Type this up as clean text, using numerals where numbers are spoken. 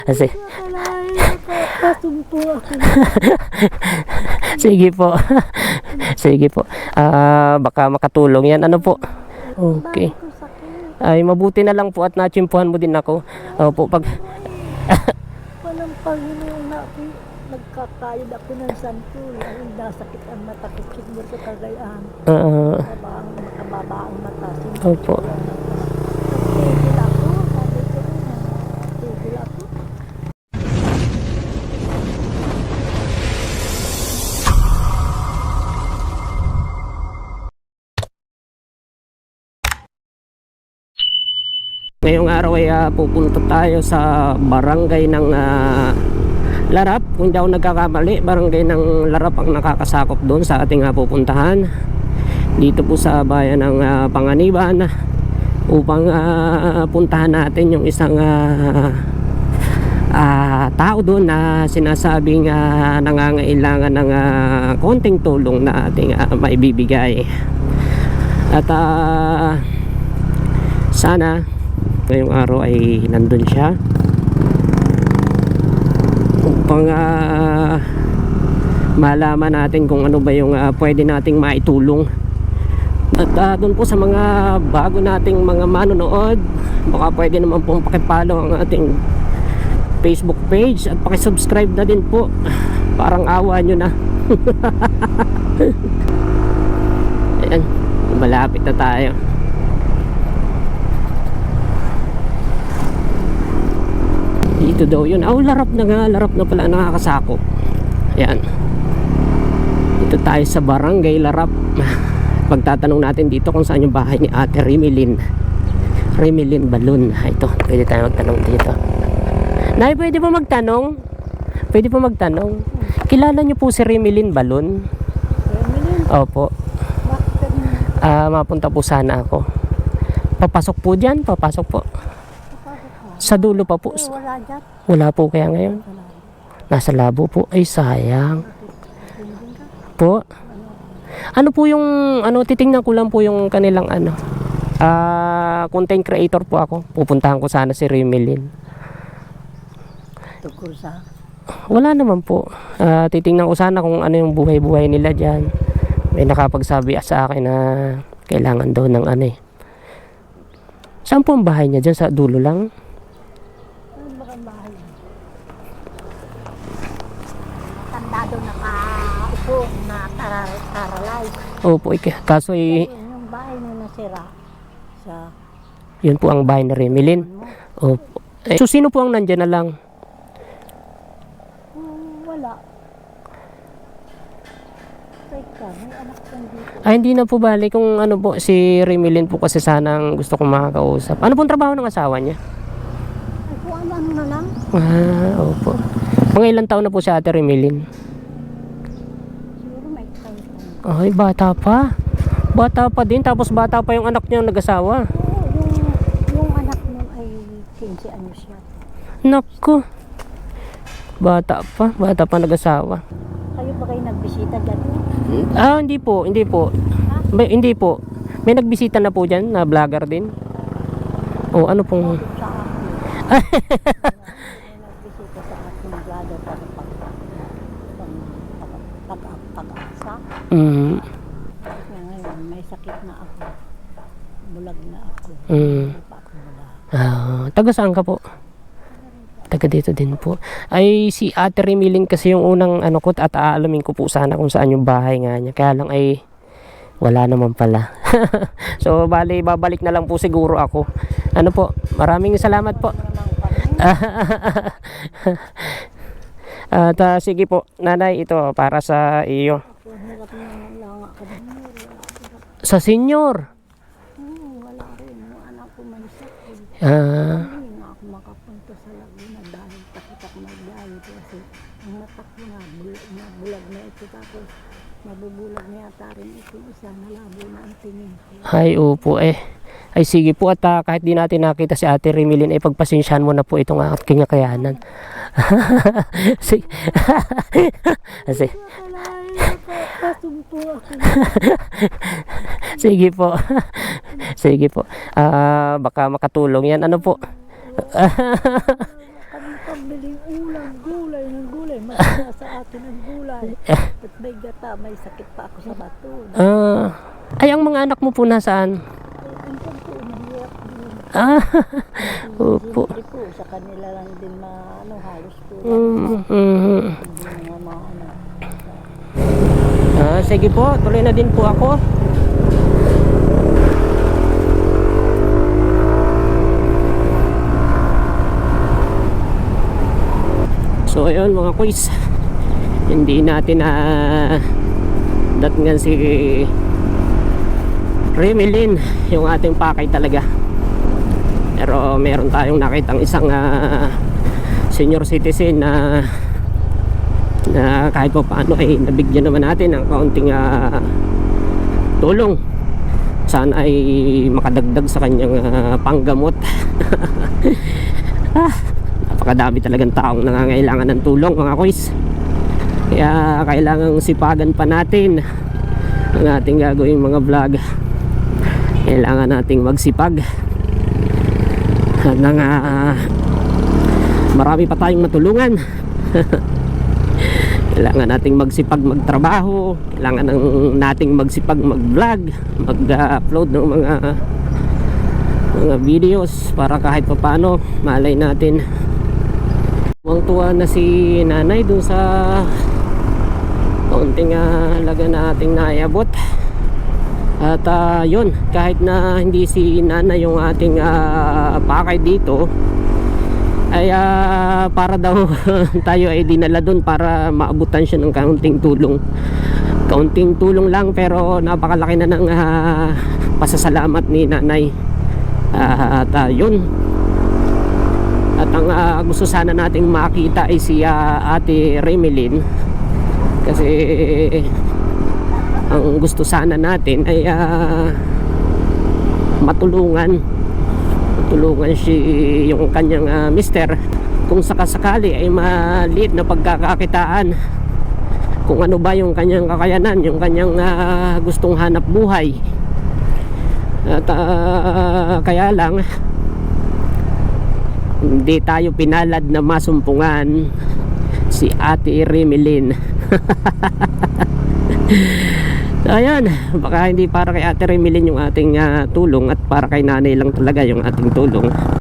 Kasi, Kasumpo ako. sige po. Sige po. Baka makatulong yan. Ano po? Okay. Ko sakit. Ay, mabuti na lang po at natsimpuhan mo din ako. Opo, pag... Walang Panginoon na ako. Nagkakayod ako ng santo. Ang nasakit ang mata ko. Siguro sa Cagayan. Makababa ang mata. Opo. Tigil ako. Sabi ko, tigil ako. Ngayong araw ay pupunta tayo sa barangay ng Larap. Kung hindi ako nagkakamali, barangay ng Larap ang nakakasakop doon sa ating pupuntahan. Dito po sa bayan ng Panganiban upang puntahan natin yung isang tao doon na sinasabing nangangailangan ng konting tulong na ating maibibigay. At sana ngayong araw ay nandun siya upang malaman natin kung ano ba yung pwede nating maitulong. At doon po sa mga bago nating mga manonood, baka pwede naman pong pakipollow ang ating Facebook page at pakisubscribe na din po. Parang awa nyo na. Ayan, malapit na tayo. Dito daw yun. Larap na nga. Larap na pala nakakasakop. Ayan. Dito tayo sa barangay Larap. Pagtatanong natin dito kung saan yung bahay ni Ate Rimilin. Rimilin Balon. Ito, pwede tayo magtanong dito. Nay, pwede po magtanong? Pwede po magtanong? Kilala niyo po si Rimilin Balon? Rimilin? Opo. Mapunta po sana ako. Papasok po dyan? Papasok po. Sa dulo pa po. Wala dyan. Wala po kaya ngayon? Nasa labo po. Ay, sayang. Po. Ano po yung, titingnan ko lang po yung kanilang content creator po ako. Pupuntahan ko sana si Rimilin. Tungkol sa? Wala naman po. Titingnan ko sana kung ano yung buhay-buhay nila dyan. May nakapagsabi sa akin na kailangan daw ng Saan po ang bahay niya? Dyan sa dulo lang? Tandado nakaupo na paralyzed. Opo, kaso Yung bahay na nasira sa... yun po ang bahay ni Rimilin. Opo. So sino po ang nandyan na lang? Wala. Teka, may anak kang dito. Hindi na po bali kung ano po si Rimilin po kasi sanang gusto kong makakausap. Ano pong trabaho ng asawa niya? Ay, kung ano na lang. Opo. Mga ilang taon na po si Ate Rimilin? Siguro may kahit Ay, bata pa. Bata pa din, tapos bata pa yung anak niya nag-asawa. Oo, yung anak nun ay 15 anyos siya. Naku. Bata pa nag-asawa. Kayo ba kayo nagbisita dyan? Hindi po. Hindi po. May nagbisita na po dyan, na vlogger din. Ano pong... Sa akin. May nagbisita sa aking brother para pag-asa. Kasi ngayon, may sakit na ako. Bulag na ako. Hindi pa ako bulag. Taga saan ka po? Taga dito din po. Ay, si Ate Rimilin kasi yung unang ko at aalamin ko po sana kung saan yung bahay nga niya. Kaya lang ay wala naman pala. So, bali, babalik na lang po siguro ako. Ano po, maraming salamat po. At sige po, nanay, ito para sa iyo. Hirap na lang ako. Sa senior. Wala rin. Yung anak ko may sakit. Hindi nga ako makapunta sa Laguna dahil takot ako magbiyahe kasi ang mata ko nga bulag na ito tapos mabubulag na yata rin ito isa malabo na ang tingin ko. Ay, opo Ay, sige po at kahit di natin nakita si Ate Rimilin ay pagpasensyahan mo na po itong aking kakayanan. Sige. Kasumpo ako. Sige po. Sige po. Baka makatulong yan. Ano po? Kami pambili biling ulam, gulay ng gulay. Masaya sa atin ang gulay. At may gata, may sakit pa ako sa bato. Ay, ang mga anak mo po nasaan? Ay, andyan po, mahirap din. Ah, opo. Siyempre po, sa kanila lang din halos po. Mhm. Hindi nga maano. Sige po, tuloy na din po ako. So ayun mga kuys, hindi natin na datngan si Remelin, yung ating pakay talaga. Pero meron tayong nakitang isang senior citizen na kahit pa paano ay nabigyan naman natin ng kaunting tulong. Sana ay makadagdag sa kanyang panggamot. Napakadami talagang taong nangangailangan ng tulong mga kuys. Kaya kailangang sipagan pa natin ang ating gagawing mga vlog. Kailangan nating magsipag at marami pa tayong matulungan. Kailangan nating magsipag magtrabaho, kailangan nating magsipag mag-vlog, mag-upload ng mga videos para kahit pa paano malay natin. Tuwang-tuwa na si nanay dun sa kaunting halaga na ating naiabot. At yun, kahit na hindi si nanay yung ating pakay dito, ay para daw tayo ay dinala dun para maabutan siya ng kaunting tulong. Kaunting tulong lang pero napakalaki na ng pasasalamat ni nanay. At yun. At ang gusto sana nating makita ay si Ate Remelin, kasi ang gusto sana natin ay matulungan si yung kanyang mister, kung sakasakali ay maliit na pagkakakitaan, kung ano ba yung kanyang kakayanan, yung kanyang gustong hanap buhay. At kaya lang hindi tayo pinalad na masumpungan si Ate Remelin. So ayun, baka hindi para kay Ate Remelin yung ating tulong, at para kay nanay lang talaga yung ating tulong.